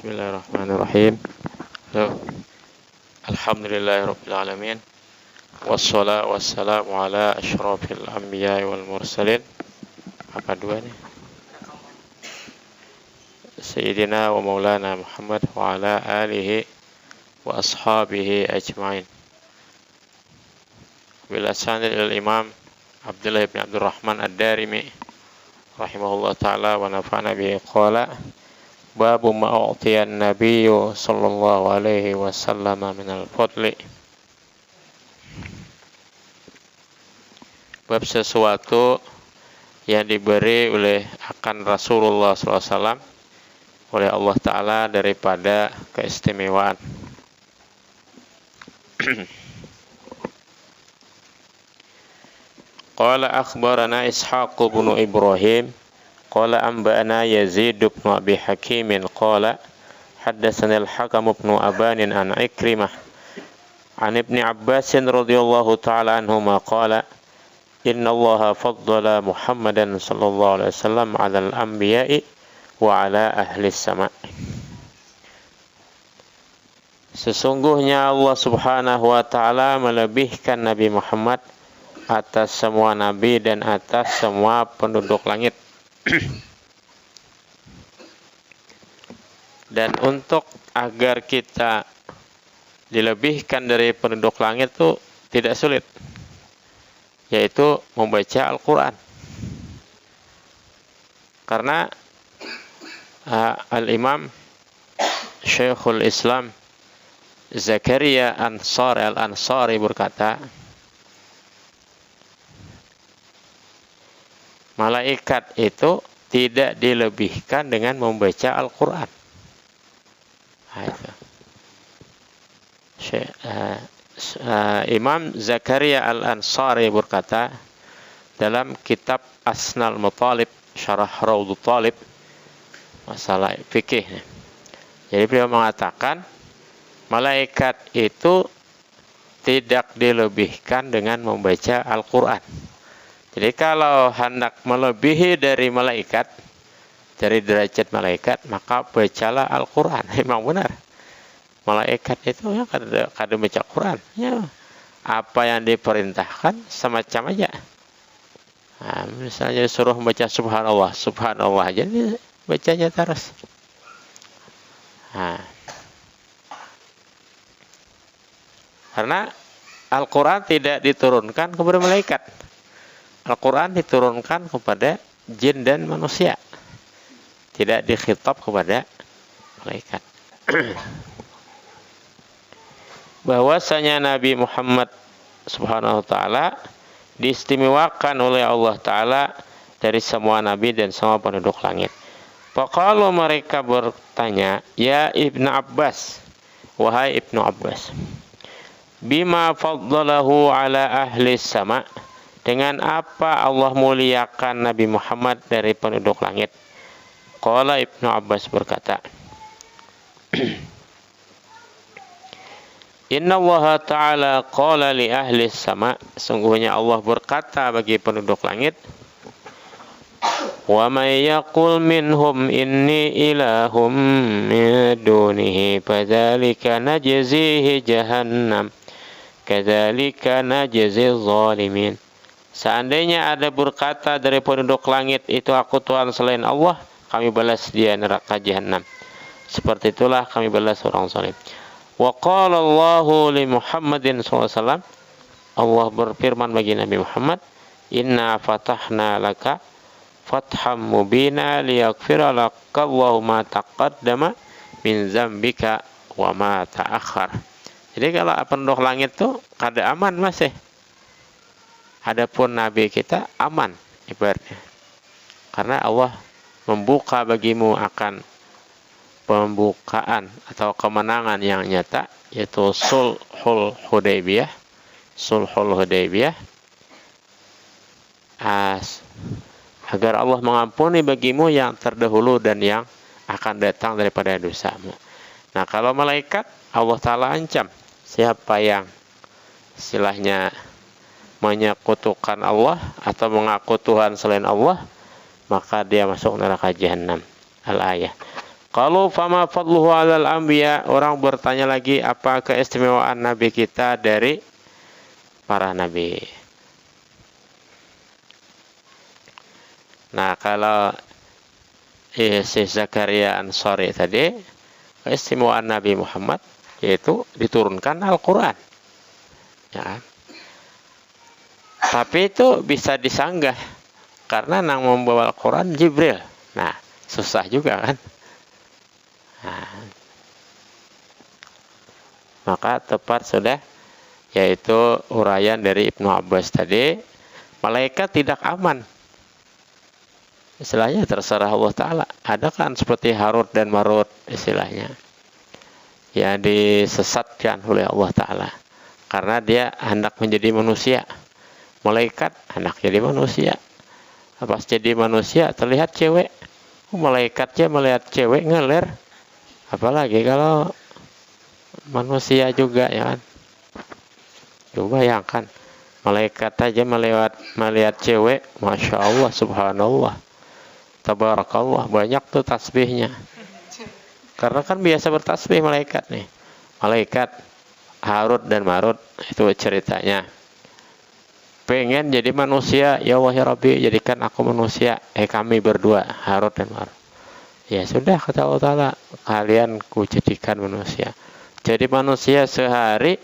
Bismillahirrahmanirrahim. Alhamdulillahirabbil alamin. Wassalatu wassalamu ala asyrafil anbiya'i wal mursalin. Apa dua nih? Sayyidina wa maulana Muhammad wa ala alihi wa ashabihi ajma'in. Bila sanad al-Imam Abdullah bin Abdurrahman Ad-Darimi rahimahullah ta'ala wa nafa'ana bihi qala babu ma'utiyan nabiyyu sallallahu alaihi wasallam minal fadli. Bab sesuatu yang diberi akan Rasulullah sallallahu alaihi wasallam oleh Allah Ta'ala daripada keistimewaan. Qala akhbarana Ishaq bin Ibrahim qala anba'ana Yazid bin Abi Hakim qala haddatsana al-Hakam bin Aban an Ikrimah an Ibn Abbas radhiyallahu ta'ala anhuma qala inna Allah faddala Muhammadan sallallahu alaihi wasallam 'ala al-anbiya'i wa 'ala ahli as-sama'. Sesungguhnya Allah Subhanahu wa taala melebihkan Nabi Muhammad atas semua nabi dan atas semua penduduk langit. Dan untuk agar kita dilebihkan dari penduduk langit itu tidak sulit, yaitu membaca Al-Quran. Karena Al-Imam Syekhul Islam Zakaria Al-Ansari berkata, malaikat itu tidak dilebihkan dengan membaca Al-Quran. Imam Zakaria Al-Ansari berkata dalam kitab Asnal Mutalib Syarah Raudhut Talib masalah fikih. Jadi beliau mengatakan malaikat itu tidak dilebihkan dengan membaca Al-Quran. Jadi kalau hendak melebihi dari malaikat, dari derajat malaikat, maka bacalah Al-Quran. Memang benar. Malaikat itu ya kada baca Quran. Ya, apa yang diperintahkan semacam aja. Nah, misalnya suruh baca Subhanallah, Subhanallah aja bacanya terus. Nah, karena Al-Quran tidak diturunkan kepada malaikat. Al-Quran diturunkan kepada jin dan manusia, tidak dikhitab kepada malaikat. Bahwasanya Nabi Muhammad subhanahu wa ta'ala diistimewakan oleh Allah Ta'ala dari semua nabi dan semua penduduk langit. Faqalu, mereka bertanya, ya Ibnu Abbas, wahai Ibnu Abbas, bima faddalahu ala ahli sama', dengan apa Allah muliakan Nabi Muhammad dari penduduk langit? Qala, Ibnu Abbas berkata, Inna Allah Ta'ala qala li ahli sama', sungguhnya Allah berkata bagi penduduk langit, wa may yaqul minhum inni ilahum min dunihi fadzalika najzihi jahannam kadzalika najzi zalimin. Seandainya ada berkata dari penduduk langit, itu aku Tuhan selain Allah, kami balas dia neraka jahanam. Seperti itulah kami balas orang zalim. Wa qala Allahu li Muhammadin SAW, Allah berfirman bagi Nabi Muhammad, inna fatahna laka fatham mubina liyaghfira laka Allahu ma taqaddama min zambika wa ma ta'akhkhar. Jadi kalau penduduk langit itu kada aman masih. Adapun Nabi kita aman ibaratnya. Karena Allah membuka bagimu akan pembukaan atau kemenangan yang nyata, yaitu Sulhul Hudaybiyah. Sulhul Hudaybiyah. Agar Allah mengampuni bagimu yang terdahulu dan yang akan datang daripada dosamu. Nah, kalau malaikat, Allah Ta'ala ancam siapa yang istilahnya menyekutukan Allah atau mengaku Tuhan selain Allah, maka dia masuk neraka jahanam. Al-ayah. Qalu fama fadluhu 'alal anbiya. Orang bertanya lagi, apa keistimewaan nabi kita dari para nabi? Nah, kalau si Zakaria Ansari tadi, keistimewaan Nabi Muhammad yaitu diturunkan Al-Quran. Ya. Tapi itu bisa disanggah karena yang membawa Al-Quran Jibril. Nah, susah juga kan? Nah, maka tepat sudah, yaitu uraian dari Ibnu Abbas tadi, malaikat tidak aman. Istilahnya terserah Allah Ta'ala. Ada kan seperti Harut dan Marut istilahnya, yang disesatkan oleh Allah Ta'ala karena dia hendak menjadi manusia. Malaikat hendak jadi manusia. Pas jadi manusia terlihat cewek, malaikatnya melihat cewek ngeler. Apalagi kalau manusia juga, ya kan? Coba bayangkan, malaikat aja melihat cewek, Masya Allah, Subhanallah, Tabarakallah, banyak tuh tasbihnya. Karena kan biasa bertasbih malaikat nih. Malaikat Harut dan Marut itu ceritanya. Pengen jadi manusia, ya Allah ya Rabbi, jadikan aku manusia. Kami berdua, Harut dan Marut. Ya sudah, kata Allah Ta'ala, kalian ku jadikan manusia. Jadi manusia sehari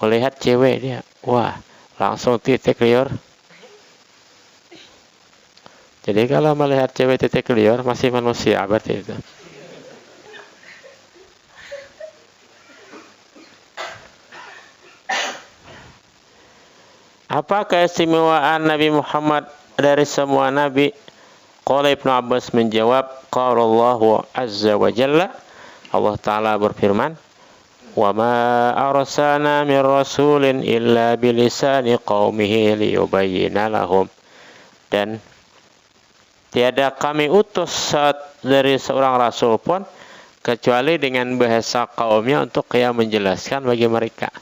melihat cewek dia, wah, langsung titik liur. Jadi kalau melihat cewek titik liur masih manusia berarti itu. Apa keistimewaan Nabi Muhammad dari semua nabi? Qala Ibnu Abbas menjawab, qala Allah azza wa jalla, Allah Ta'ala berfirman, wa ma arsalna min rasulin illa bilisani qaumihi liyubayyina lahum. Dan tiada kami utus dari seorang rasul pun kecuali dengan bahasa kaumnya untuk ia menjelaskan bagi mereka.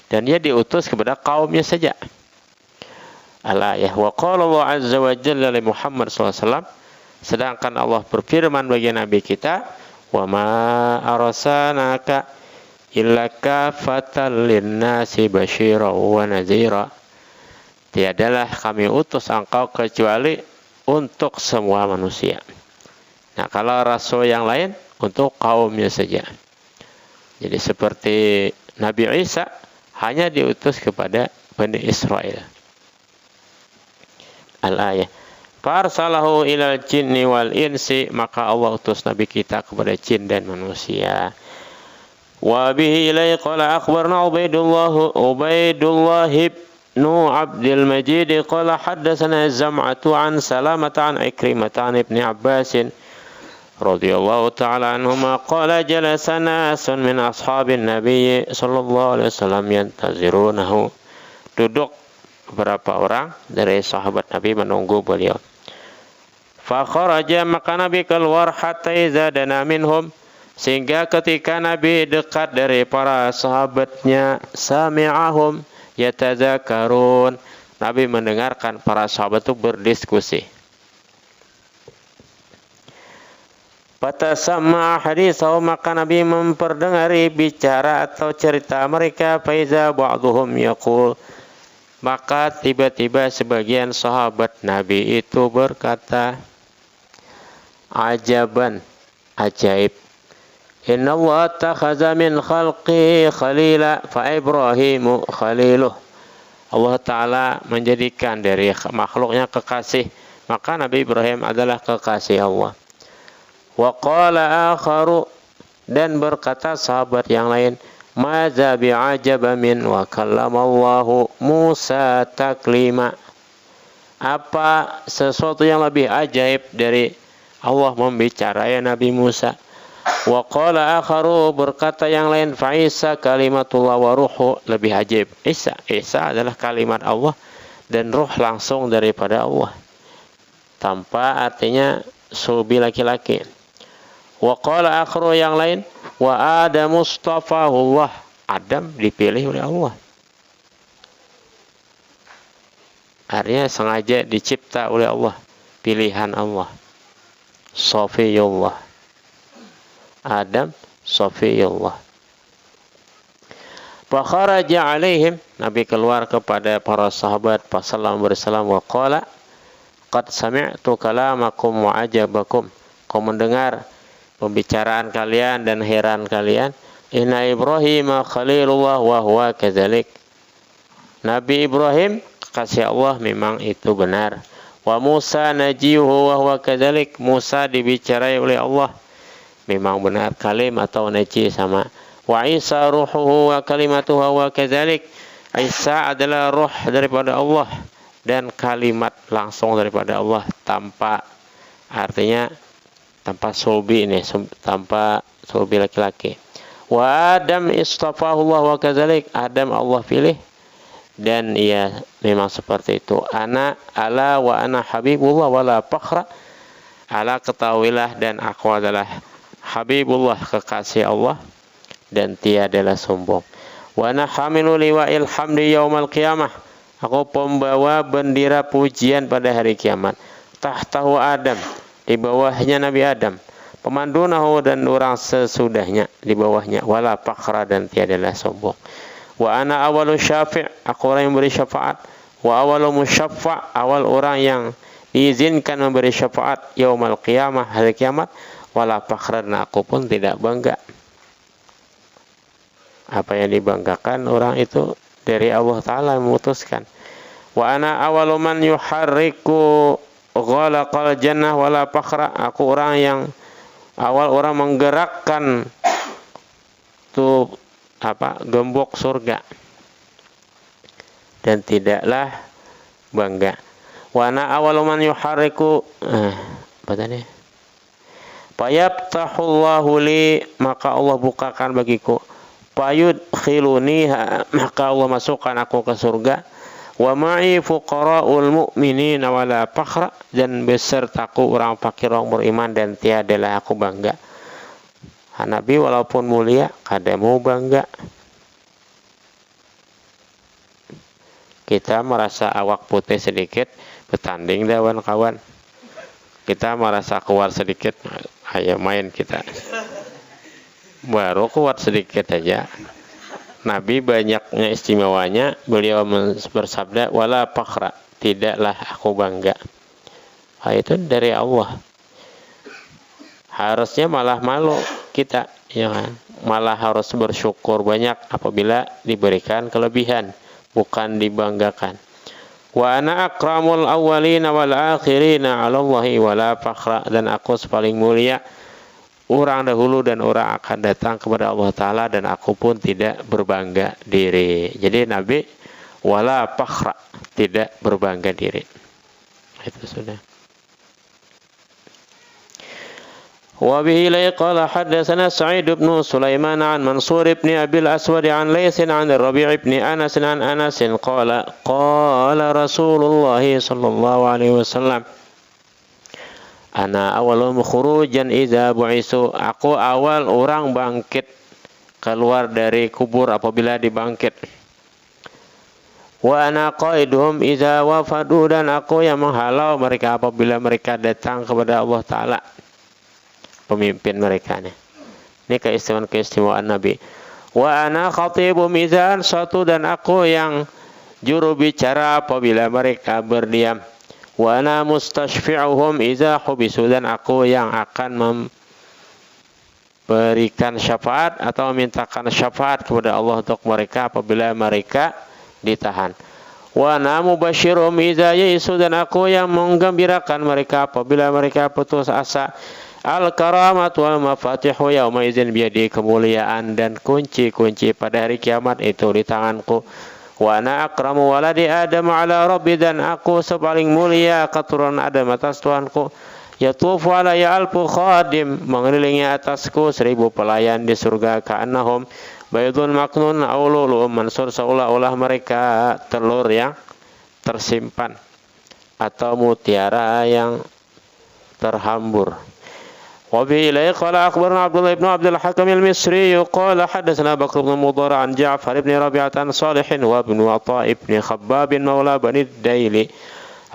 Dan dia diutus kepada kaumnya saja. Al-ayah. Wa qala Allah azza wa jalla li Muhammad SAW. Sedangkan Allah berfirman bagi Nabi kita, wa ma arsalnaka illa kafatan linnasi basyira wa nadhira. Tiadalah kami utus engkau kecuali untuk semua manusia. Nah, kalau rasul yang lain untuk kaumnya saja. Jadi seperti Nabi Isa hanya diutus kepada Bani Israel. Al-ayah. Farsalahu ilal jinni wal insi, maka Allah utus Nabi kita kepada jin dan manusia. Wa bihi ilai qala akhbarna Ubaidullah ibnu Abdul Majid qala haddatsana Zam'atu an Salamata an Ikrimah an Ibni Abbasin radhiyallahu ta'ala anhuma qala jalasa nasun min ashabin Nabi sallallahu alaihi wasallam yantazirunahu. Duduk beberapa orang dari sahabat Nabi menunggu beliau. Fa kharaja, maka Nabi keluar hatta iza dana minhum, sehingga ketika Nabi dekat dari para sahabatnya, sami'ahum yatadzakarun, Nabi mendengarkan para sahabat itu berdiskusi. Fatasamma haditsahum, maka Nabi memperdengari bicara atau cerita mereka. Faiza ba'duhum yaqul, maka tiba-tiba sebagian sahabat Nabi itu berkata, ajaban, ajaib, inna Allah takhaza min khalqi khalila fa Ibrahimu khaliluh. Allah Ta'ala menjadikan dari makhluknya kekasih, maka Nabi Ibrahim adalah kekasih Allah. Wa qala akharu, dan berkata sahabat yang lain, madza bi'ajaba min wa kallamallahu Musa taklima. Apa sesuatu yang lebih ajaib dari Allah membicarai Nabi Musa. Wa qala akharu, berkata yang lain, fa Isa kalimatullah wa ruhu, lebih ajaib Isa adalah kalimat Allah dan ruh langsung daripada Allah, tanpa artinya subi laki-laki. Wa qala akharu, yang lain, wa Adam mustafahullah, Adam dipilih oleh Allah, artinya sengaja dicipta oleh Allah, pilihan Allah, safiyullah. Adam Safiyullah. Fa kharaja alaihim, Nabi keluar kepada para sahabat sallallahu alaihi wasallam wa qala qad sami'tu kalamakum wa ajabakum. Kau mendengar pembicaraan kalian dan heran kalian. Inna Ibrahim khalilullah wa huwa kadzalik. Nabi Ibrahim kasih Allah memang itu benar. Wa Musa najiyuhu wa huwa kadzalik. Musa dibicarai oleh Allah memang benar, kalim atau naji sama. Wa Isa ruhuhu wa kalimatuhu wa kadzalik. Isa adalah ruh daripada Allah dan kalimat langsung daripada Allah tanpa, artinya tanpa sulbi ini, tanpa sulbi laki-laki. Wa Adam istafahu Allah wa kadzalik. Adam Allah pilih dan ia memang seperti itu. Ana ala wa ana habibullah wala fakhra. Ala ketahuilah dan aku adalah habibullah, kekasih Allah, dan tiadalah sombong. Wa ana hamilu liwa'il hamdi yaumal qiyamah. Aku pembawa bendera pujian pada hari kiamat. Tahtahu Adam, di bawahnya Nabi Adam. Pemandunahu, dan orang sesudahnya di bawahnya. Wala fakhra, dan tiadalah sombong. Wa ana awalu syafi', aku orang yang beri syafaat. Wa awalu musyaffa', awal orang yang diizinkan memberi syafaat yaumal qiyamah, hari kiamat. Wala fakhra, dan aku pun tidak bangga. Apa yang dibanggakan orang itu dari Allah Ta'ala memutuskan. Wa ana awalu man yuharriku ghalaqal jannah wala fakhra. Aku orang yang awal orang menggerakkan tuh gembok surga dan tidaklah bangga. Wa ana awalu man yuharriku apa tadi? Fayabtahullahu li, maka Allah bukakan bagiku. Fayudkhiluni, maka Allah masukkan aku ke surga. Wa ma'i fuqara'ul mu'minin wala fakhra, dan besertaku orang fakir, orang beriman, dan tiadalah aku bangga. Nabi walaupun mulia kada mau bangga. Kita merasa awak putih sedikit, bertanding dawan kawan. Kita merasa keluar sedikit, ayo main kita. Baru keluar sedikit aja. Nabi banyaknya istimewanya, beliau bersabda wala fakhra, tidaklah aku bangga. Itu dari Allah. Harusnya malah malu kita, ya kan? Malah harus bersyukur banyak apabila diberikan kelebihan, bukan dibanggakan. Wa ana akramul awwalina wal akhirina 'ala Allahi wala fakhra, dan aku paling mulia orang dahulu dan orang akan datang kepada Allah Ta'ala, dan aku pun tidak berbangga diri. Jadi Nabi wala fakhra, tidak berbangga diri. Itu sudah. Wa bihi qala haddatsana Sa'id bin Sulaiman an Mansur bin Abi al-Aswad an Laits an Rabi' bin Anas an Anas qala qala Rasulullah sallallahu alaihi wasallam, ana awalum khurujan idza bu'isu, aku awal orang bangkit keluar dari kubur apabila dibangkit. Wa ana qaiduhum idza wafadu, dan aku yang menghalau mereka apabila mereka datang kepada Allah Ta'ala, pemimpin mereka nih. Ini keistimewaan Nabi. Wa ana khatibum idza ansatu, dan aku yang juru bicara apabila mereka berdiam. Wa ana mustashfi'uhum idza hubisu, dan aku yang akan memberikan syafaat atau memintakan syafaat kepada Allah untuk mereka apabila mereka ditahan. Wa ana mubasysyiruhum idza ya'isu, dan aku yang menggembirakan mereka apabila mereka putus asa. Al-karamatu wal mafatihu yauma idzin biyadi, kemuliaan dan kunci-kunci pada hari kiamat itu di tanganku. Wa ana akramu waladi Adam ala rabbi, dan aku sepaling mulia keturunan Adam atas Tuhanku. Yatufu alayya alfu khadim, mengelilingi atasku 1000 pelayan di surga. Ka'annahum baydun maknun aw lu'lu'un mansur, seolah-olah mereka telur yang tersimpan atau mutiara yang terhambur. وفي إليه قال أخبرنا عبد الله بن عبد الحكم المصري قال حدثنا بكر بن مضر عن جعفر بن ربيعة عن صالح وابن عطاء بن خباب مولى بني الديل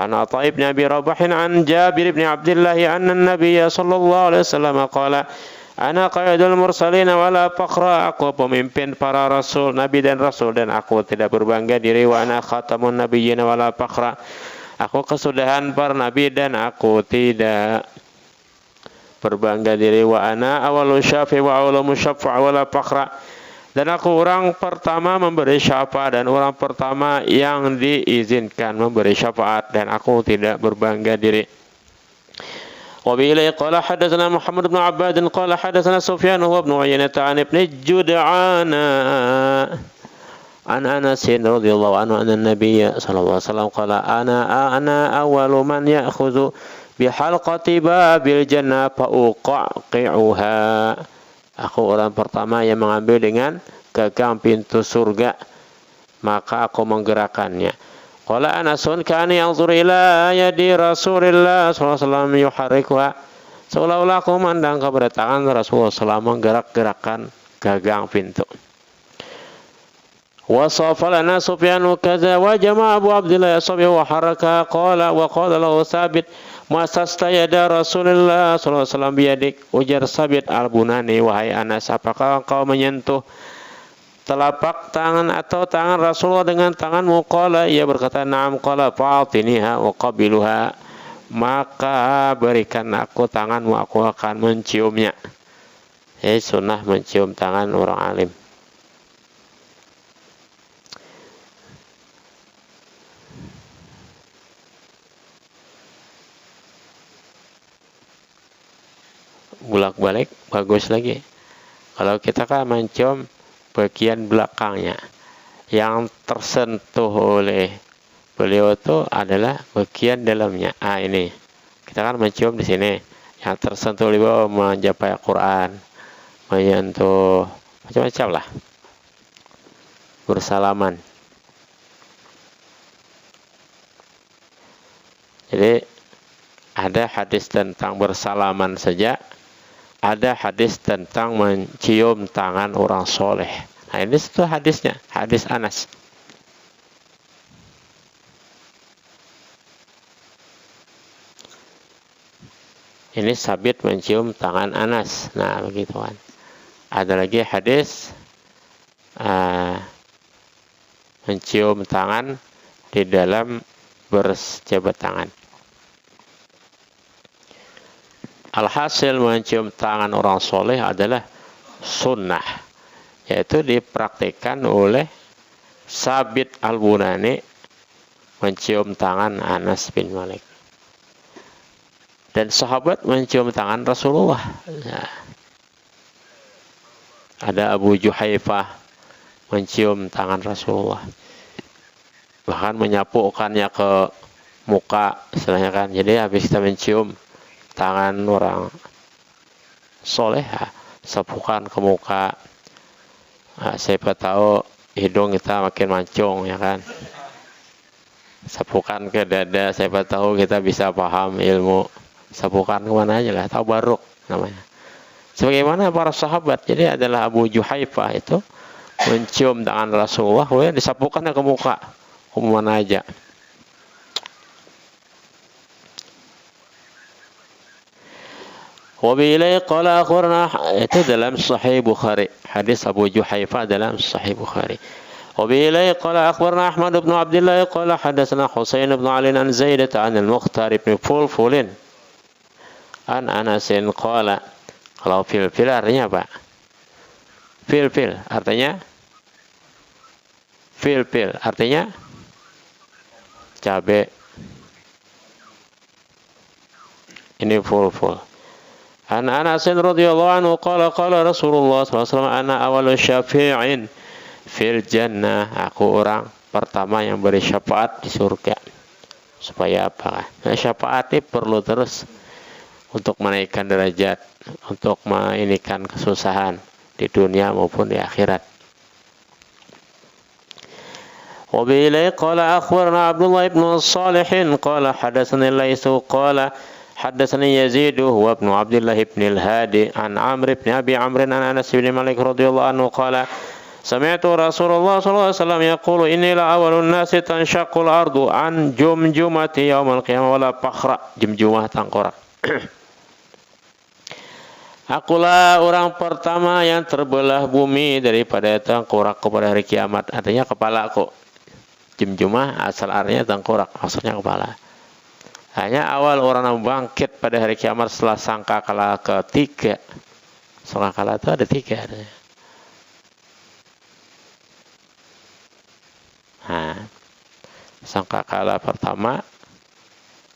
عن عطاء بن أبي رباح عن جابر بن عبد الله أن النبي صلى الله عليه وسلم قال Ana qaidul mursalin wala faqra, aku pemimpin para rasul, nabi dan rasul, dan aku tidak berbangga diri. Wa ana khatamun nabiyyin wala faqra, aku kesudahan para nabi dan aku tidak berbangga diri. Wa ana awwalu syafi wa awwalu musyaffa wala faqra, dan aku orang pertama memberi syafaat dan orang pertama yang diizinkan memberi syafaat, dan aku tidak berbangga diri. وبإليه قال حدثنا محمد بن عباد قال حدثنا سفيان هو ابن عيينة عن ابن جدعان عن أنس رضي الله عنه أن النبي صلى الله عليه وسلم قال أنا أول من يأخذ بحلقة باب الجنة فأقعقعها, aku orang pertama yang mengambil dengan gagang pintu surga, maka aku menggerakkannya. Qala Anasun kana yanzur ila yadi Rasulillah sallallahu alaihi wasallam yuharrikuha, seolah-olah aku memandang kepada tangan Rasulullah SAW menggerak-gerakkan gagang pintu. Wa safalana Sufyanu kaza wa jama'a Abu Abdillah yasabi wa haraka qala wa qala lahu Sabit masasta yada Rasulillah sallallahu alaihi wasallam biyadik, ujar Sabit al-Bunani, wahai Anas, apakah engkau menyentuh telapak tangan atau tangan Rasulullah dengan tanganmu? Qala, ia berkata, na'am. Qala fa'atiniha wa qabiluha, maka berikan aku tanganmu, aku akan menciumnya. Sunnah mencium tangan orang alim. Bolak-balik bagus lagi. Kalau kita kan mencium bagian belakangnya, yang tersentuh oleh beliau itu adalah bagian dalamnya. Ini kita kan mencium di sini, yang tersentuh oleh beliau mencapai Al-Quran, menyentuh macam-macam lah, bersalaman. Jadi ada hadis tentang bersalaman saja, ada hadis tentang mencium tangan orang soleh. Nah, ini itu hadisnya, hadis Anas. Ini Sabit mencium tangan Anas. Nah, begitu kan. Ada lagi hadis mencium tangan di dalam berjabat tangan. Alhasil mencium tangan orang soleh adalah sunnah, yaitu dipraktikkan oleh Sabit al-Bunani mencium tangan Anas bin Malik, dan sahabat mencium tangan Rasulullah. Nah, ada Abu Juhaifah mencium tangan Rasulullah, bahkan menyapukannya ke muka, istilahnya kan. Jadi habis kita mencium tangan orang soleh, sapukan ke muka. Siapa tahu hidung kita makin mancung, ya kan. Sapukan ke dada, siapa tahu kita bisa paham ilmu. Sapukan kemana aja lah, tabarruk namanya. Sebagaimana para sahabat. Jadi adalah Abu Juhaifah itu mencium tangan Rasulullah, disapukannya ke muka, kemana aja. Wabi'ilai qala akhbarana, itu dalam Sahih Bukhari, hadis Abu Juhaifah dalam Sahih Bukhari. Wabi'ilai qala akhbarana Ahmad bin Abdullah qala hadatsana Husain bin Ali an Zaidah an al-Mukhtar bin Fulfulin an Anasin qala. Kalau fil artinya apa? Fil artinya artinya cabe. Ini full. An Anas radhiyallahu anhu qala Rasulullah sallallahu alaihi wasallam, ana awwalu syafi'in fil jannah, aku orang pertama yang beri syafaat di surga. Supaya apa? Nah, syafaat ini perlu terus untuk menaikkan derajat, untuk meningkatkan kesusahan di dunia maupun di akhirat. Wa bihi qala akhbarana Abdullah ibn Salih qala hadatsani Laysu qala حدثني يزيد هو ابن عبد الله بن الهادي عن عمرو بن أبي عمرو عن أنس بن مالك رضي الله عنه قال سمعت رسول الله صلى الله عليه وسلم يقول إني لأول الناس تنشق الأرض عن جمجمة يوم القيامة ولا فخر. جمجمة tengkorak. Akulah orang pertama yang terbelah bumi daripada tengkorak kepada hari kiamat. Artinya kepalaku. Jumjumah asal artinya tengkorak, maksudnya kepala. Hanya awal orang yang bangkit pada hari kiamat setelah sangkakala ketiga. Sangkakala itu ada 3. Nah, sangkakala pertama,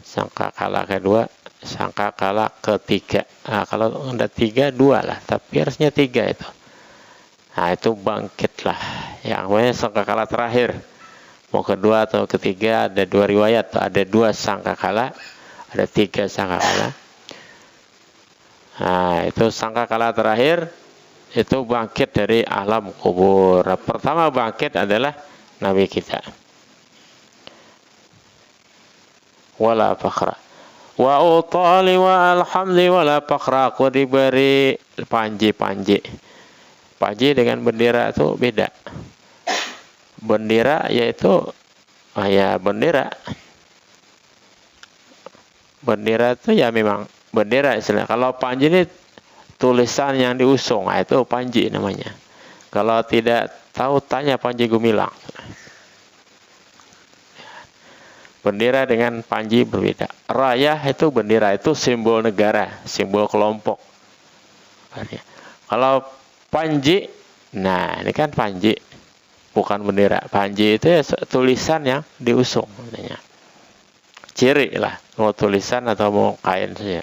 sangkakala kedua, sangkakala ketiga. Nah, kalau ada 3, 2 lah, tapi harusnya 3 itu. Nah, itu bangkitlah. Yang namanya sangkakala terakhir. Mau kedua atau ketiga, ada 2 riwayat. Ada 2 sangkakala, ada 3 sangkakala. Nah, itu sangkakala terakhir, itu bangkit dari alam kubur. Pertama bangkit adalah Nabi kita. Wala fakhra. Wa utali wa alhamdi wala fakhra. Aku diberi panji-panji. Panji dengan bendera itu beda. Bendera yaitu ya bendera. Bendera itu ya memang bendera istilahnya. Kalau panji ini tulisan yang diusung, itu panji namanya. Kalau tidak tahu tanya Panji Gumilang. Bendera dengan panji berbeda. Rayah itu bendera, itu simbol negara, simbol kelompok. Kalau panji, nah ini kan panji, bukan bendera. Panji itu ya tulisan yang diusung. Ciri lah, mau tulisan atau mau kain saja.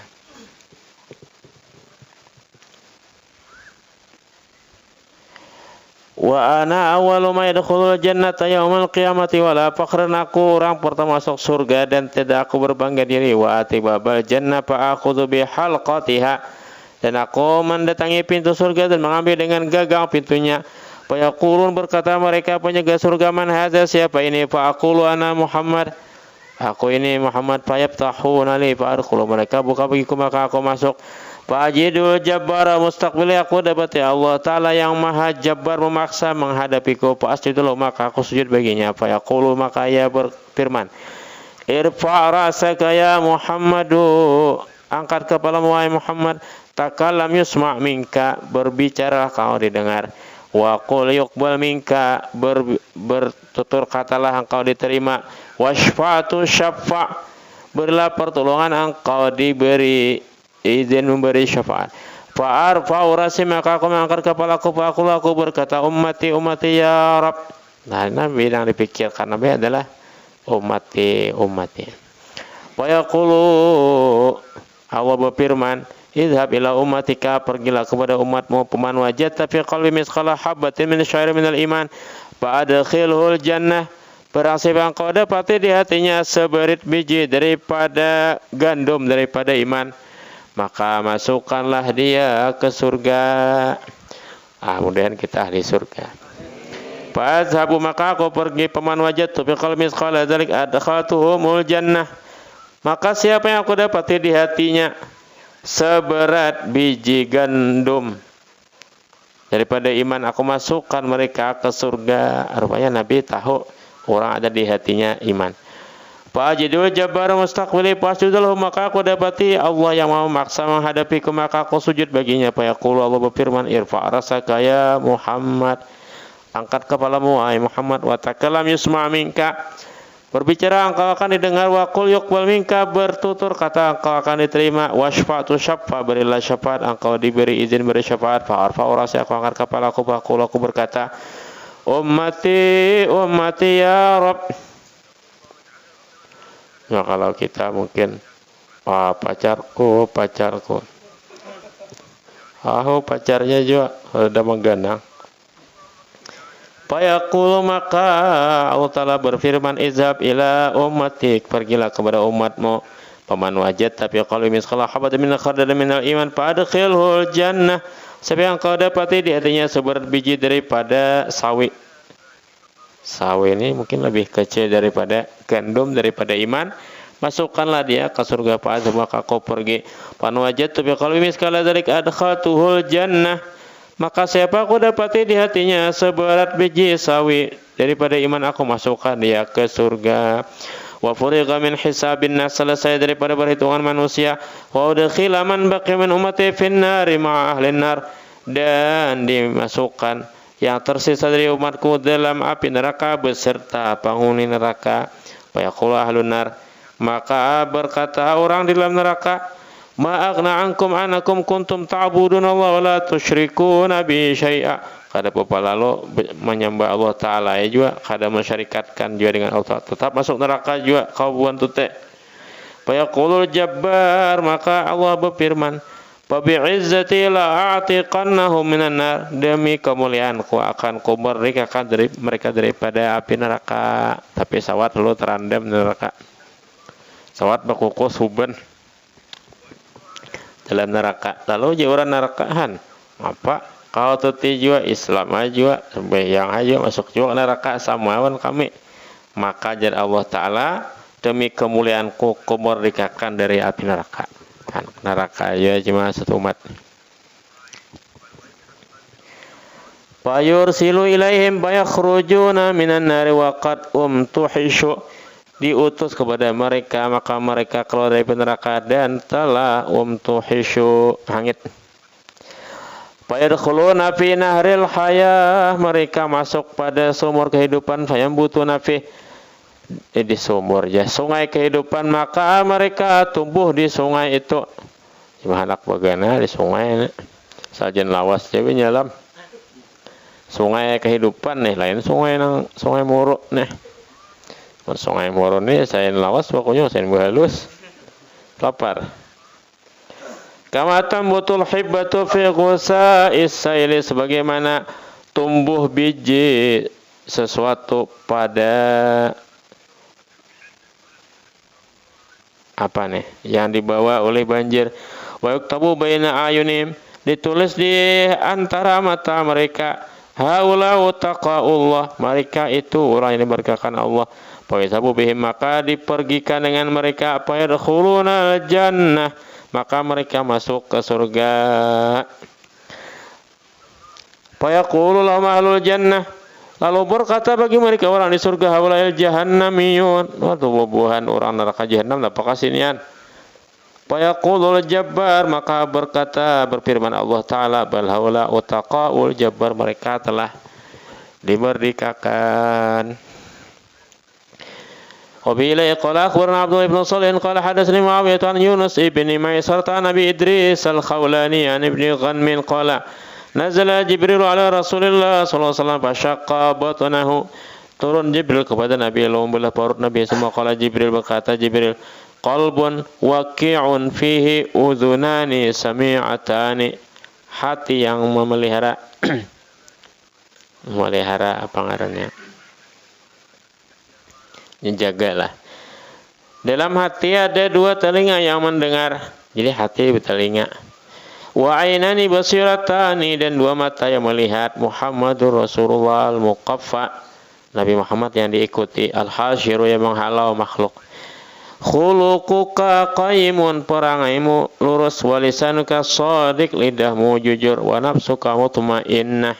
Wa ana awwalu ma yadkhulul jannata yaumal qiyamati wala fakhran. Aku orang pertama masuk surga dan tidak aku berbangga diri. Wa atibabal jannah fa akhudhu bi halqatiha. Dan aku mendatangi pintu surga dan mengambil dengan gagang pintunya. Fa yaqulun, berkata mereka penjaga surga, man hadza, siapa ini? Fa aqulu ana Muhammad. Aku ini Muhammad. Fa yaftahuna li fa adkhulu. Mereka buka bagiku maka aku masuk. Fa'ajidul jabbara mustaqbili, aku dapati Allah Ta'ala yang maha jabbar memaksa menghadapiku. Fa'asjudullah, maka aku sujud baginya. Fa'yaqulu, maka ia berfirman, irfa' rasaka ya Muhammadu, angkat kepalamu wahai Muhammad. Takallam yusma' minka, berbicara kau didengar. Wa qul yuqbal minka, bertutur katalah engkau diterima. Washfa'atu syaffa', berilah pertolongan engkau diberi izin memberi syafaat. Fa'arfa'u rasi, maka aku mengangkat kepalaku. Aku berkata, ummati ummati ya Rab. Nah, Nabi yang dipikirkan Nabi adalah ummati ummati. Wa yaqulu, Allah berfirman, idhab ila ummatika, pergilah kepada umatmu. Paman wajadta fi qalbi misqala habbatin min syairin minal iman fa'adkhilhul jannah. Barang siapa engkau dapati di hatinya seberit biji daripada gandum, daripada iman, maka masukkanlah dia ke surga. Mudah-mudahan kita ahli surga. Fa'adhabu, maka aku pergi. Paman wajadtu fi qalbi misqala dzalik adkhaltuhumul jannah. Maka siapa yang aku dapati di hatinya seberat biji gandum daripada iman, aku masukkan mereka ke surga. Rupanya Nabi tahu orang ada di hatinya iman. Fa'ajidul jabbar mustaqbili fasjudullahu, maka aku dapati Allah yang mau memaksa menghadapiku, maka aku sujud baginya. Fayaqulu, Allah berfirman, irfa' rasaka ya Muhammad, angkat kepalamu wahai Muhammad. Wa takallam yusma' minka, berbicara engkau akan didengar. Wa qul yuqbal minka, bertutur kata engkau akan diterima. Washfa'tu syaffa, berilah syafaat, engkau diberi izin beri syafaat. Fa'arfa'u rasi, aku angkat kepalaku. Faqulu, aku berkata, ummati ummati ya Rabb. Ya, kalau kita mungkin pacarku pacarnya juga sudah mengganang. Fayaqulu, maka Allah Ta'ala berfirman, izhab ila ummatik, pergilah kepada umatmu. Paman wajad, tapi kalau misqala habatin min khardalin minal iman fa'adkhilhul jannah. Siapa yang kau dapati di hatinya seberat biji daripada sawi. Sawi ini mungkin lebih kecil daripada gandum, daripada iman, masukkanlah dia ke surga. Fa'adhab, maka kau pergi. Paman wajad, tapi kalau misqala dzalik adkhaltuhul jannah. Maka siapa aku dapati di hatinya seberat biji sawi daripada iman, aku masukkan dia ke surga. wa furiqa min hisabin nas, selesai daripada perhitungan manusia, wa udkhila man baqiya min ummati fin nari ma'a ahli nar, dan dimasukkan yang tersisa dari umatku dalam api neraka beserta penghuni neraka. Fa yaqulu ahlun nar, maka berkata orang di dalam neraka, ma aghna ankum anakum kuntum ta'budun Allah wa la tusyrikuna bi syai'a. Kada apa lalu menyembah Allah Ta'ala ya juga, kada mensyarikatkan juga dengan Allah, tetap masuk neraka juga kau buan tute. Fayaqulul jabbar, maka Allah berfirman, fa bi'izzati la a'tiqannahum minan nar, demi kemuliaanku akan ku merdekakan dari mereka daripada api neraka. Tapi sawat lu terandam neraka, sawat bakukus huban dalam neraka. Lalu jauran nerakahan apa? Kau tuti juga Islam aja, sembahyang aja, masuk juga neraka samawan kami. Maka jar Allah Ta'ala, demi kemuliaanku kumerdekakan dari api neraka. Kan neraka aja cuma satu umat. Fayursilu ilaihim bayakhrujuna minan nari wa qad tuhishu, diutus kepada mereka, maka mereka keluar dari neraka dan telah tuhishu, hangit. Fayadkhuluna fi nahril hayah, mereka masuk pada sumur kehidupan, fayambutuna fi, di sumur ya, sungai kehidupan, maka mereka tumbuh di sungai itu. Mahalak bagana di sungai sajen lawas jadi nyalam. Sungai kehidupan nih, lain sungai nang sungai moro nih. Sungai moro nih saya lawas pokoknya saya halus. Lapar. Kama tambutul hibbatu fi ghusa'is saili, sebagaimana tumbuh biji sesuatu pada apa nih yang dibawa oleh banjir. Wa yuktabu baina ayunim, ditulis di antara mata mereka, haula taqaullah, mereka itu orang yang diberkakan Allah. Fa yasabu bihim, maka dipergikan dengan mereka, apa yadkhuluna jannah, maka mereka masuk ke surga. Fa yaqulu lahum ahlul jannah, lalu berkata bagi mereka orang di surga, haulail jahannamiyun, waktu bubuhan orang neraka jahannam apakah sinian. Fa yaqulul jabbar, maka berfirman Allah Ta'ala, bal haula utaqaul jabbar, mereka telah dimerdekakan. وبإليه قال أخبرنا عبد الله بن صالح قال حدثني معاوية عن يونس ابن ميسرة عن أبي إدريس الخولاني عن ابن غنم قال نزل جبريل على رسول الله صلى الله عليه وسلم فشق بطنه, turun Jibril kepada Nabi lalu membelah perut Nabi. Semua kala Jibril, berkata Jibril, qalbun waqi'un fihi udhunani sami'atani, hati yang memelihara memelihara apa ngarannya, jagalah. Dalam hati ada dua telinga yang mendengar, jadi hati bertelinga. Wa ainani basiratani, dan dua mata yang melihat. Muhammadur Rasulullah al-muqaffa, Nabi Muhammad yang diikuti, al-hasyiru yang menghalau makhluk. Khuluquka qaimun, perangaimu lurus, walisanuka shadiq, lidahmu jujur, wa nafsuka mutmainnah.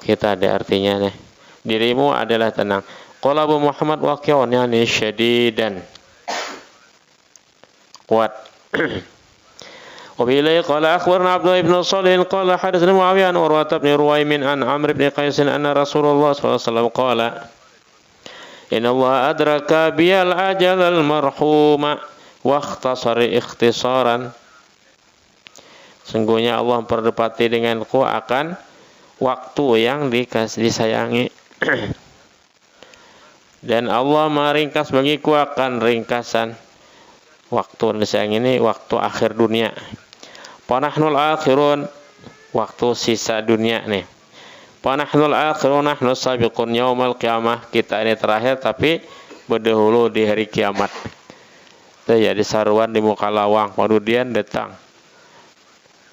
Kita ada artinya nih, dirimu adalah tenang. Qala Abu Muhammad waqi'un, yani syadidan, kuat. Wabillahi qala akhbarna Abdullah ibn Salih qala hadatsana Muawiyah an Urwah bin Ruwaimin an Amr bin Qais anna Rasulullah sallallahu alaihi wasallam qala inna Allah adraka biyal ajal al marhuma wa ikhtasara ikhtisaran, sungguhnya Allah memperdepati denganku akan waktu yang disayangi dan Allah meringkas bagiku akan ringkasan waktu disayang ini, waktu akhir dunia. Panahnul akhirun, waktu sisa dunia nih. Panahnul akhirun nahnu sabiqun yaumal qiyamah, kita ini terakhir tapi berdahulu di hari kiamat. Itu ya di saruan di muka lawang, kemudian datang.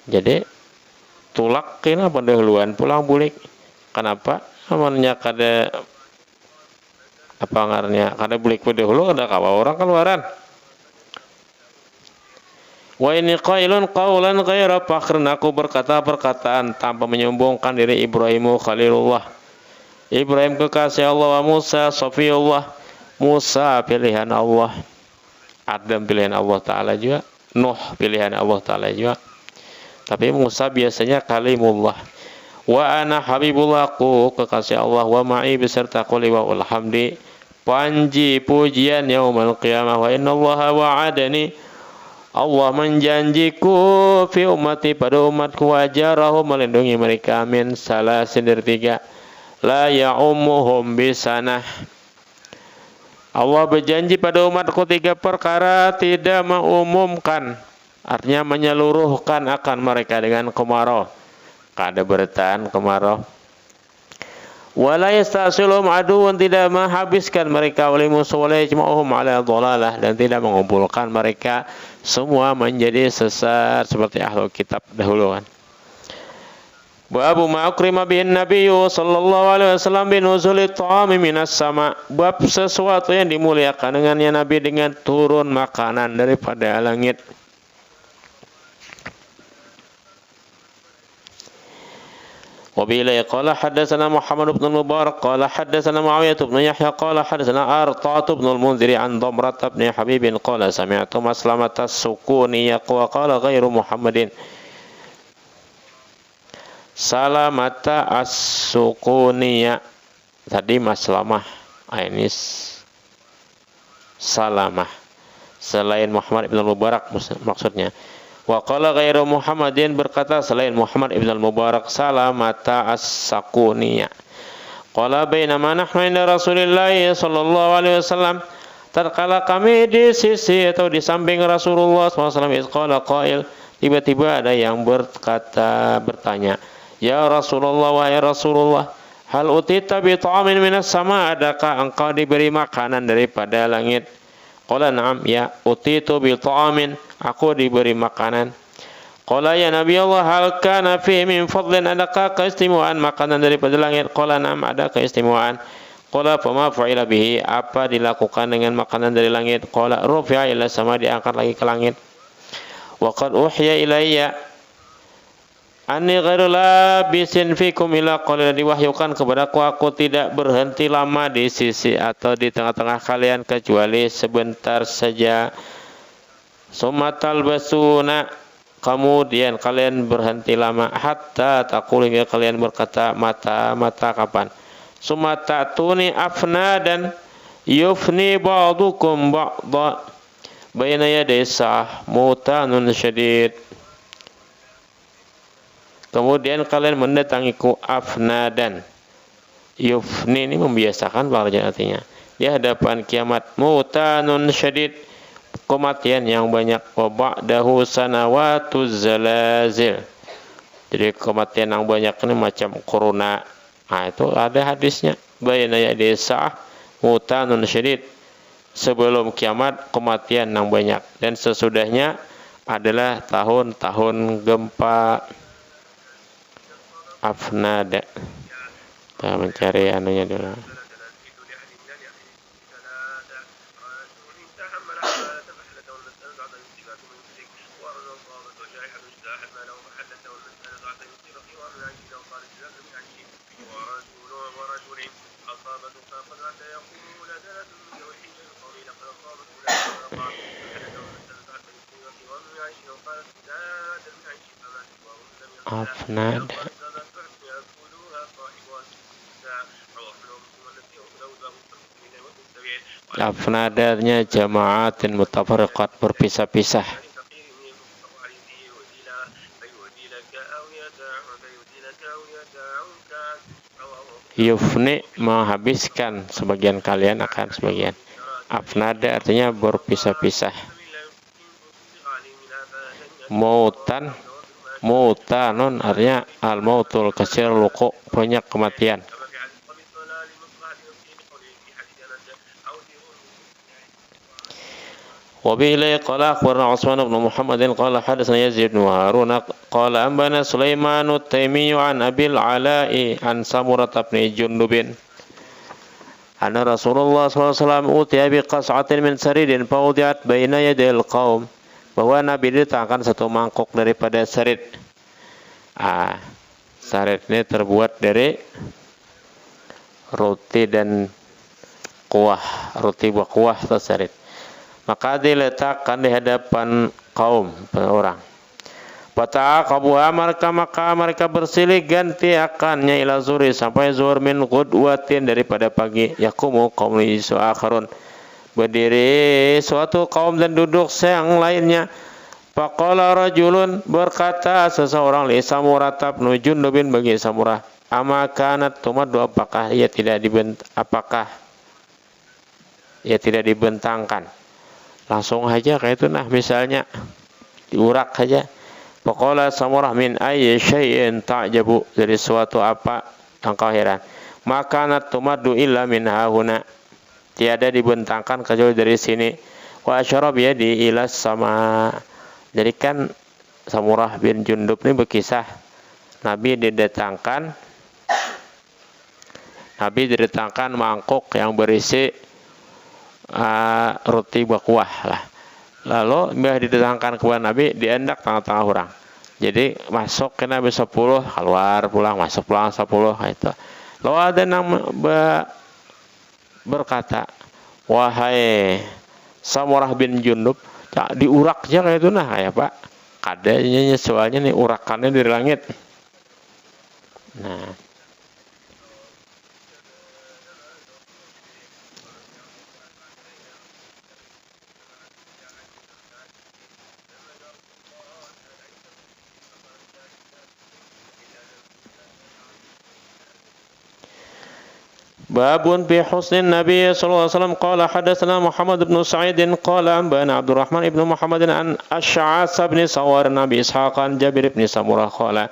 Jadi tulak kena pendahuluan pulang bulik. Kenapa? Namanya kada apa ngarnya, kada bulik pendahulu, kada kawa orang keluaran. Wa ini qailun qaulan ghaira fakhrin, aku berkata perkataan tanpa menyombongkan diri. Ibrahimu Khalilullah, Ibrahim kekasih Allah, wa Musa Safiyullah, Musa pilihan Allah, Adam pilihan Allah Ta'ala juga, Nuh pilihan Allah Ta'ala juga. Tapi Musa biasanya kalimullah. Wa ana habibullahu, kekasih Allah, wa ma'i beserta quli wa alhamdi, panji pujian yaumul qiyamah, wa innallaha wa'adani, Allah menjanjiku fi ummati pada umatku, wajarahu melindungi mereka min salasin dari 3, la ya'ummuhum bisanah. Allah berjanji pada umatku 3 perkara, tidak mengumumkan, artinya menyeluruhkan akan mereka dengan kemarau, kada bertahan kemarau. Wala yastasilum aduun, tidak menghabiskan mereka oleh musuh, wala yajma'uhum ala dhalalah, dan tidak mengumpulkan mereka semua menjadi sesat seperti ahlu kitab dahulu kan. Babu ma'akrima bin nabiyyu sallallahu alaihi wasallam bin nuzuli ta'ami minas sama. Bab sesuatu yang dimuliakan dengannya Nabi dengan turun makanan daripada langit. وبه قال حدثنا محمد بن المبارك قال حدثنا معاوية بن يحيى قال حدثنا أرطاة بن المنذر عن ضمرة بن حبيب قال سمعت مسلمة السكوني وقال غير محمد Salamata as-Sukuniya, tadi Maslamah, ini Salamah selain Muhammad ibn al-Mubarak maksudnya. Wa qala ghairu Muhammadin, berkata selain Muhammad ibn al-Mubarak, Salamata as-Sukuniya. Qala bainama nahnu inda Rasulillah sallallahu alaihi wasallam, tatkala kami di sisi atau di samping Rasulullah SAW, qala qail, tiba-tiba ada yang bertanya, ya Rasulullah, wahai Rasulullah, hal utita bi ta'amin minas sama, adakah engkau diberi makanan daripada langit? Qala na'am, ya, utitu bi ta'amin, aku diberi makanan. Qala ya Nabi Allah, hal kana fihi min fadlin, adakah keistimewaan makanan daripada langit? Qala na'am, ada keistimewaan. Qala fama fa'ila bihi, apa dilakukan dengan makanan dari langit? Qala rufi'a ila sama, diangkat lagi ke langit. Wa qad uhiya ilayya anni ghairu labisin fikum ila qalil, diwahyukan kepadaku aku tidak berhenti lama di sisi atau di tengah-tengah kalian kecuali sebentar saja. Sumatal basuna, kemudian kalian berhenti lama, hatta taqulu, hingga kalian berkata, mata kapan? Sumatatuni afna, dan yufni ba'dukum ba'da bayna yaday sa'ah mutanun syadid. Kemudian kalian mendatangiku, afnadan, yufni ini membiasakan bahasa artinya di hadapan kiamat, mutanun syadid, kematian yang banyak, wa ba'dahu sanawatuz zalazil, jadi kematian yang banyak ini macam corona. Nah, itu ada hadisnya, bayna yaday sa'ah mutanun syadid, sebelum kiamat kematian yang banyak, dan sesudahnya adalah tahun-tahun gempa. Afnada, kita mencari anunya dulu. Afnada, afnadanya jama'atin mutafarriqat, berpisah-pisah. Yufni, menghabiskan sebagian kalian akan sebagian. Afnada artinya berpisah-pisah. Mutanun artinya al-mautul kasir, luku, banyak kematian. وبه قال أخبرنا عثمان بن محمد قال حدثنا يزيد بن هارون قال أنبأنا سليمان التيمي عن أبي العلاء عن سمرة بن جندب أن رسول الله صلى الله عليه وسلم أوتي بقصعة من سرير فوضعت بين يدي القوم, bahwa Nabi diletakkan satu mangkok daripada sarid. Sarid ini terbuat dari roti dan kuah, roti berkuah tersarit. Maka diletakkan di hadapan kaum orang. Fata'aqabuha maka mereka bersilih ganti akannya ila zuhri sampai zuhur min ghudwatin daripada pagi. Yaqumu qaumun akharun. Berdiri suatu kaum dan duduk yang lainnya. Faqala rajulun berkata seseorang li Samurah bin Jundubin bagi Samurah, ama kanat tumaddu apakah ia tidak dibentangkan. Langsung aja kayak itu nah misalnya diurak saja. Faqala Samurah min ayyi syai'in ta'jabu dari suatu apa engkau heran. Maka kanat tumaddu illa min hahuna. Tiada dibentangkan kecuali dari sini. Wa asyara bi yadi ila sama. Jadi kan Samurah bin Jundub ini berkisah Nabi didatangkan mangkuk yang berisi roti berkuah lah. Lalu mbah didatangkan kepada Nabi diendak tengah-tengah orang. Jadi masuk ke Nabi 10, keluar pulang, masuk pulang 10 itu. Lalu ada yang berkata, wahai Samurah bin Jundub, diurak aja kayak itu nah ya Pak. Kadanya soalnya nih urakannya dari langit. Nah. Babun fi husnin Nabi sallallahu alaihi wasallam qala hadatsana Muhammad bin Sa'id qala anbana Abdurrahman ibn Muhammad an Asy'as bin Sawar Nabi Ishaq an Jabir bin Samurah qala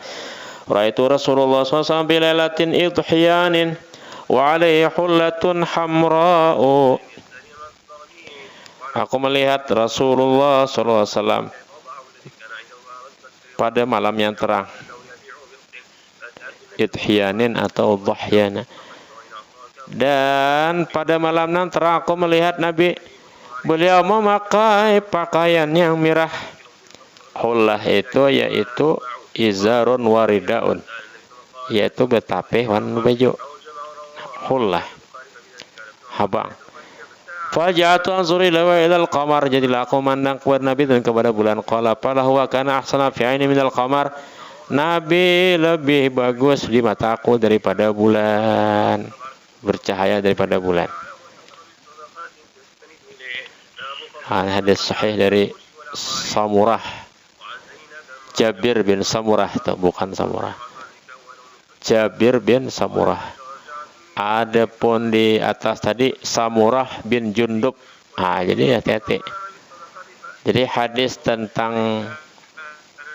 ra'aitu Rasulullah sallallahu alaihi wasallam bi lailatin idhiyanin wa alaihi hullatun hamra'u. Aku melihat Rasulullah sallallahu alaihi wasallam pada malam yang terang. Idhiyanin atau dhahyana. Dan pada malam yang terang aku melihat Nabi, beliau memakai pakaian yang merah. Hullah itu yaitu izarun waridaun, yaitu betapeh warna baju. Hullah habang. Faja'atu anzuri ilal qamar, jadilah aku memandang kepada Nabi dan kepada bulan. Qala falahu wa kana ahsana fi aini minal qamar. Nabi lebih bagus di mataku daripada bulan, bercahaya daripada bulan. Hadis sahih dari Samurah, Jabir bin Samurah, atau bukan Samurah, Jabir bin Samurah. Adapun di atas tadi Samurah bin Jundub. Jadi hati-hati. Jadi hadis tentang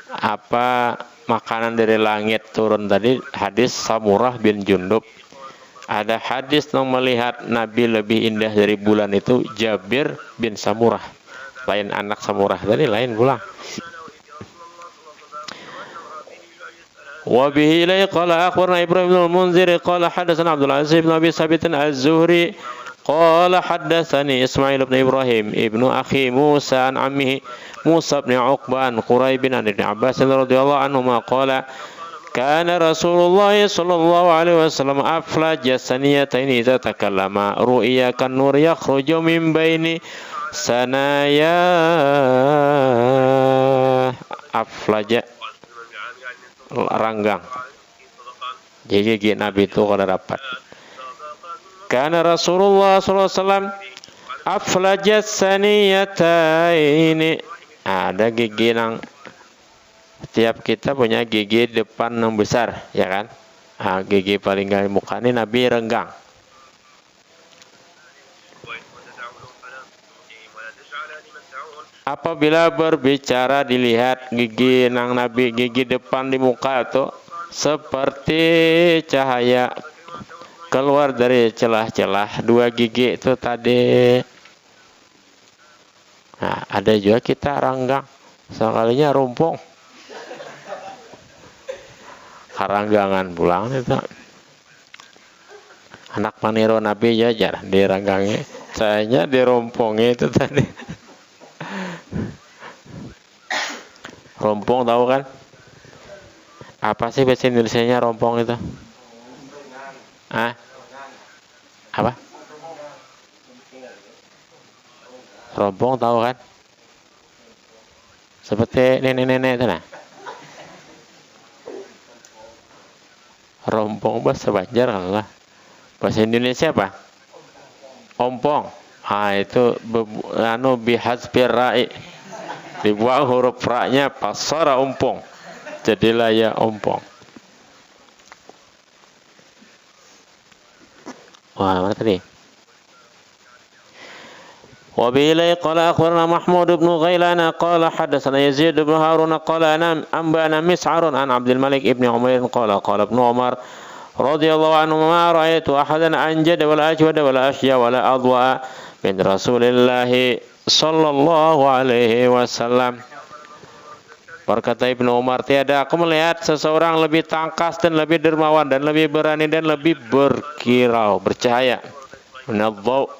apa makanan dari langit turun tadi hadis Samurah bin Jundub. Ada hadis yang melihat Nabi lebih indah dari bulan itu Jabir bin Samurah. Lain anak Samurah tadi, lain pulang. Wa bihi ilai qala akhbarna Ibrahim bin al-Munzir qala hadatsana Abdul Aziz bin Abi Sabit az-Zuhri qala hadatsani Ismail bin Ibrahim ibnu akhi Musa an ammihi Musa bin Uqba an Quraib bin Ibn Abbas radhiyallahu anhuma qala kana Rasulullah sallallahu alaihi wasallam aflaja saniyataini idza takallama ru'ya kan nur yakhruju min baini sanaya. Aflaja ranggang. Gigi Nabi itu kalau dapat. Kana Rasulullah sallallahu alaihi wasallam aflaja saniyataini. Ada gigi yang setiap kita punya gigi depan yang besar, ya kan? Gigi paling gak muka ini Nabi renggang. Apabila berbicara dilihat gigi nang Nabi, gigi depan di muka itu seperti cahaya keluar dari celah-celah dua gigi itu tadi. Nah, ada juga kita renggang, sekalinya rumpung. Karanggangan pulang itu anak maniru Nabi jajar diranggangi, sayanya dirompongi itu tadi. Rompong tahu kan? Apa sih bahasa Indonesianya rompong itu? Apa? Rompong tahu kan? Seperti nenek-nenek itu nah. Rompong bahasa Banjar lah. Bahasa Indonesia apa? Ompong. Itu bihasbir ra'i. Dibuang huruf ra-nya pasara ompong. Jadilah ya ompong. Wah, mana tadi? وبه قال أخبرنا محمود بن غيلان قال حدثنا يزيد بن هارون قال أنبأنا مسعر عن عبد الملك بن عمير قال ابن عمر رضي الله عنه ما رأيت أحدا أنجد ولا أجود ولا أشجع ولا أضوأ من رسول الله صلى الله عليه وسلم. Berkata Ibnu Umar, tiada aku melihat seseorang lebih tangkas dan lebih dermawan dan lebih berani dan lebih berkilau, bercahaya, menadhaw,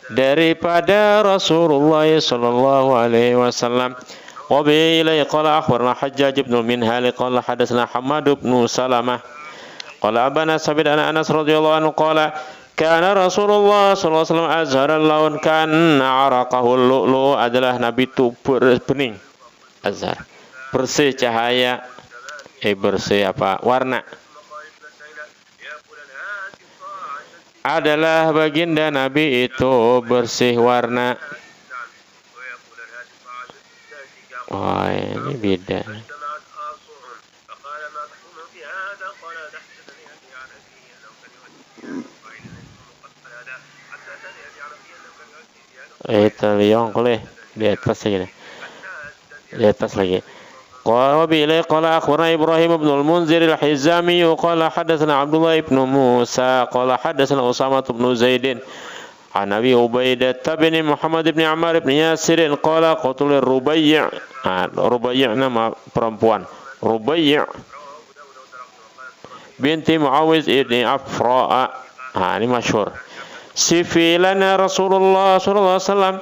daripada Rasulullah sallallahu alaihi wasallam. Wa bi ilai qala akhbarana Hajjaj ibn Minhal qala hadatsana Hammad ibn Salamah qala abana Sabit ana Anas radhiyallahu anhu qala kana Rasulullah sallallahu alaihi wasallam azhar al-laun kana araqahu lu'lu adalah Nabi itu bening, azhar, bersih cahaya, bersih apa? Warna. Adalah baginda Nabi itu bersih warna. Oh, ini beda. Itu liang boleh di atas lagi. Di atas lagi. قال وبه قال أخبرنا إبراهيم بن المنذر الحزامي قال حدثنا عبد الله بن موسى قال حدثنا أسامة بن زيد عن أبي عبيدة بن محمد بن عمار بن ياسر قال قتل الربيع. Rubay' nama perempuan, Rubay' binti Muawiz ibni Afra. Ini masyhur. Sifilana Rasulullah sallallahu alaihi wasallam.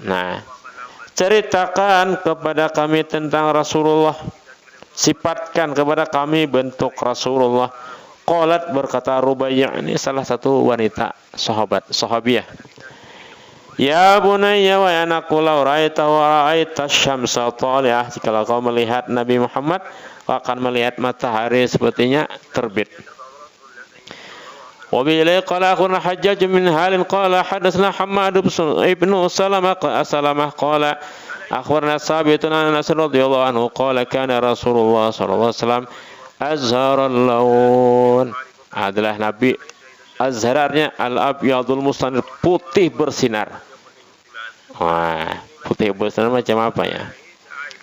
Nah, ceritakan kepada kami tentang Rasulullah, sifatkan kepada kami bentuk Rasulullah. Qalat, berkata Rubay', ini salah satu wanita sahabiah. Ya bunayya wa anakku law ra'aita wa ra'aita syamsa talihah, jika kau melihat Nabi Muhammad kau akan melihat matahari sepertinya terbit. Wa bi ilai qala akhuna Hajjaj min halin qala hadatsana Hammad ibn Salamah qala akhbarna Sabitun an Anas radhiyallahu anhu qala kana Rasulullah sallallahu alaihi wasallam azhar al-laun, adalah Nabi azhararnya al-abyadul mustanir, putih bersinar. Wah, putih bersinar macam apa ya?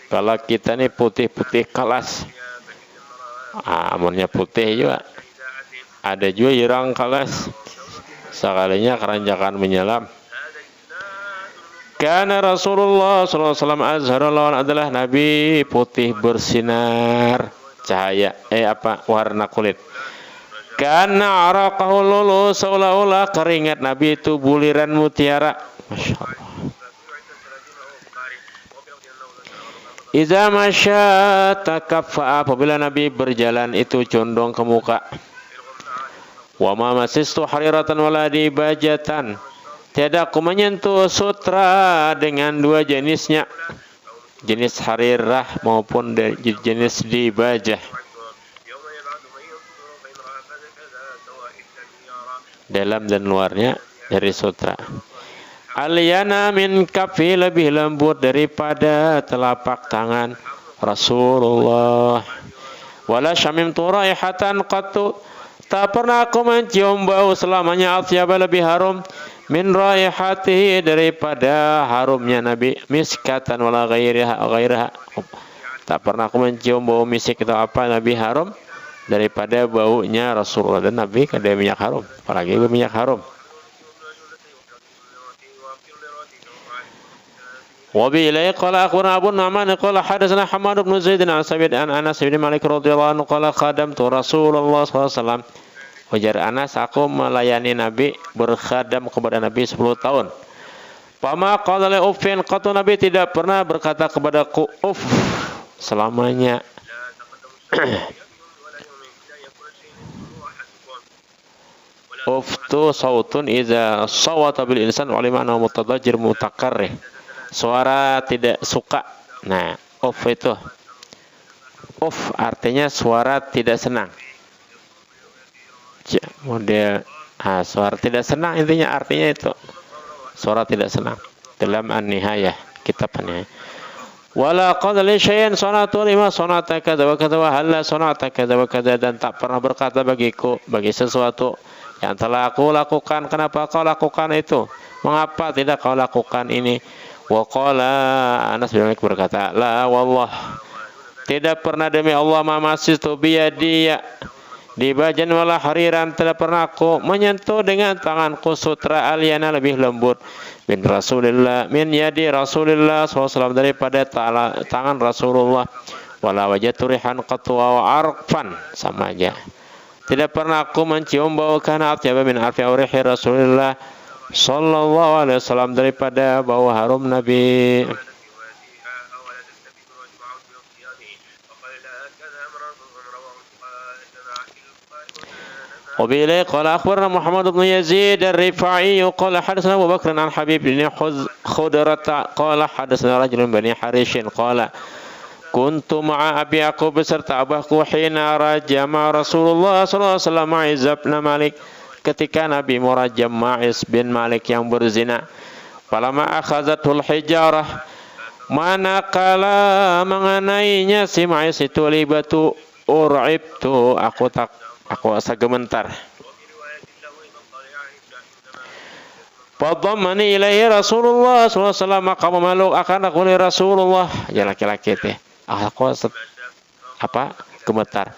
Kalau kita nih putih-putih kelas, amunnya putih juga. Ada juga irang kelas, sekalinya keranjakan menyelam. Karena Rasulullah SAW azharul, adalah Nabi putih bersinar cahaya, warna kulit. Karena araqahu lulu, seolah-olah keringat Nabi itu buliran mutiara. Masya Allah. Iza masya takaffa, apabila Nabi berjalan itu condong ke muka. Wa ma masistu hariratan wala dibajatan, tiada aku menyentuh sutra dengan dua jenisnya, jenis harirah maupun jenis dibajah, dalam dan luarnya dari sutra. Aliyana min kafi, lebih lembut daripada telapak tangan Rasulullah. Wala syamimtu raihatan qattu, tak pernah aku mencium bau selamanya atyaba, lebih harum, min raihatihi, daripada harumnya Nabi, miskatan wala ghairaha, tak pernah aku mencium bau misik atau apa Nabi harum daripada baunya Rasulullah. Dan Nabi kada minyak harum, apalagi minyak harum. Wa bi ilai qala akhbarana Abu Nu'man qala hadatsana Hammad bin Zaid an Sabit an Anas bin Malik radhiyallahu anhu qala khadamtu Rasulullah sallallahu alaihi wasallam. Ujar Anas, aku melayani Nabi, berkhadam kepada Nabi 10 tahun. Fama qala li uffin, qatu, Nabi tidak pernah berkata kepadaku uff selamanya. uftu sautun idza sawata bil insan wa limana mutadajjir mutakarrih. Suara tidak suka. Nah, uf itu. Uf artinya suara tidak senang. Model suara tidak senang intinya artinya itu. Suara tidak senang. Dalam An-Nihayah, kitab An-Nihayah. Wala qala li syai'in sanatu lima sanata kadza wa kadza wa halla sanata kadza wa kadza, dan tak pernah berkata bagiku bagi sesuatu yang telah aku lakukan, kenapa kau lakukan itu? Mengapa tidak kau lakukan ini? Wa qala Anas bin Malik berkata, la wallah, tidak pernah demi Allah ma masistu biyadiya dibajan wala hariran, tidak pernah aku menyentuh dengan tanganku sutra alyana lebih lembut min Rasulillah, min yadi Rasulillah SAW, daripada tangan Rasulullah, wala wajatu rihan qatwa wa arfan, sama aja. Tidak pernah aku mencium bau kana atyaba min arfi aurihi Rasulillah sallallahu alaihi wasallam, daripada bau harum Nabi. وبإليه قال أخبرنا محمد بن يزيد الرفاعي قال حدثنا أبو بكر عن حبيب بن خضرة قال حدثنا رجل بني حريش قال كنت مع أبي يعقوب beserta abahku حين رجم رسول الله صلى الله عليه وسلم معز بن مالك, ketika Nabi merajam Ma'iz bin Malik yang berzina. Falamma akhazatul hijarah, manakala mengenainya si Ma'iz itu, libatu ur'ibtu, aku asa gementar. Fadhammani ilaihi Rasulullah sallallahu alaihi wasallam, maka memeluk akan aku oleh Rasulullah. Ya laki-laki teh. Aku gemetar.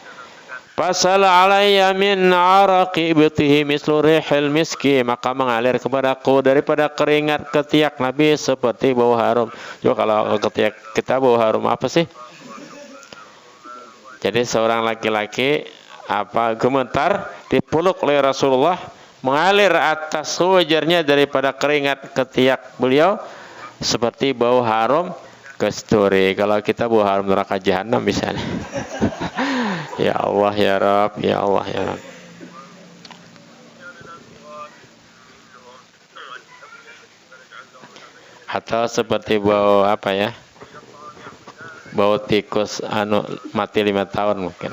Fasala alayya min araqi ibtihi mislu rihil miski, maka mengalir kepadaku daripada keringat ketiak Nabi seperti bau harum. Coba kalau ketiak kita bau harum apa sih? Jadi seorang laki-laki gemetar dipeluk oleh Rasulullah, mengalir atas wajahnya daripada keringat ketiak beliau seperti bau harum kasturi. Kalau kita bau harum neraka jahanam misalnya. Ya Allah ya Rabb, ya Allah ya Rabb. Atau seperti bau bau tikus mati 5 tahun mungkin.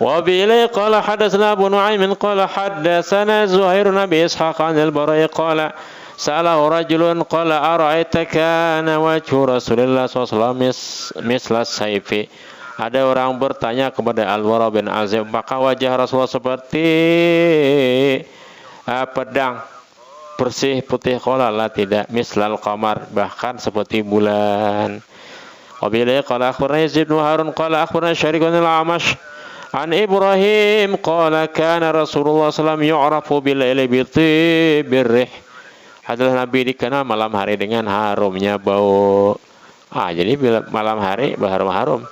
وبإليه قال حدثنا أبو نعيم قال حدثنا زهير بن أبي إسحاق عن البراء قال سأله رجل قال أرأيت كان وجه رسول الله SAW مثل السيف. Ada orang bertanya kepada Al-Bara bin Azib, maka wajah Rasulullah seperti pedang bersih putih? Qala la, tidak, mislal qamar, bahkan seperti bulan. Wabillahi qala akhbarana Yazid bin Harun qala akhbarana Syariq bin al-Amash an Ibrahim qala kana Rasulullah SAW yu'rafu bil-laili bi tibir rih. Adalah Nabi dikenal malam hari dengan harumnya bau. Jadi malam hari harum-harum.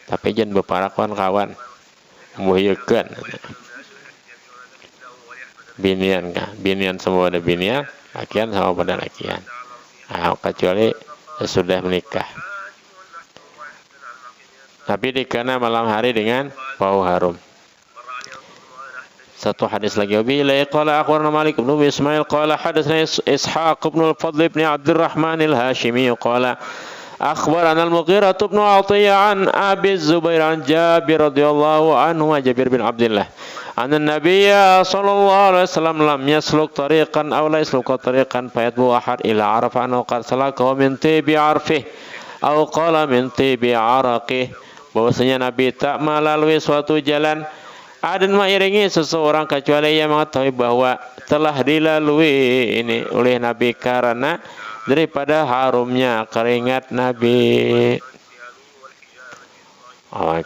Tapi jangan beparakon kawan. Muhyekeun. Binian kah? Binian semua ada binian, lakian sama pada lakian. Kecuali sudah menikah. Tapi dikenal malam hari dengan bau harum. Satu hadis lagi. Wabillahi qala akhbarana Malik bin Ismail qala hadatsana Ishaq bin al-Fadl bin Abdurrahman al-Hashimi qala akhbarana al-Mughirah bin Atiyah an Abi Zubair an Jabir radhiyallahu anhu wa Jabir bin Abdullah anna Nabiyya sallallahu alaihi wasallam lam yasluk tariqan aw la yasluk tariqan fayatbu ahad ila arafa annahu qad salaka min tibi arfih aw qala min tibi araqih, bahwasanya Nabi tak melalui suatu jalan dan mengiringi seseorang kecuali ia mengetahui bahwa telah dilalui ini oleh Nabi karena daripada harumnya keringat Nabi.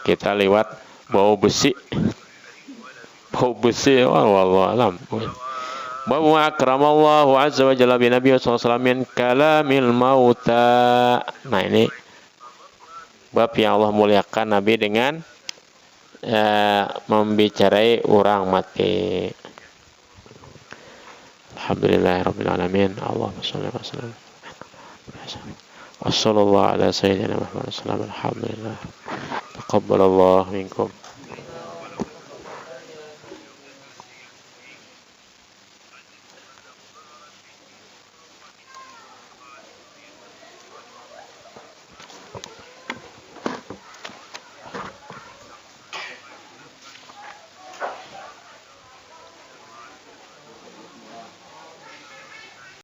Kita lewat bau besi, wallahu alam. Babu akramallahu azza wa jalla bi Nabi sallallahu alaihi wasallam min kalamil mauta. Nah, ini bab yang Allah muliakan Nabi dengan membicarai orang mati. Alhamdulillahirabbil alamin. Allahumma shalli wa sallim. Wassallallahu ala sayyidina Muhammad sallallahu alaihi wasallam. Alhamdulillah. taqabbalallahu minkum.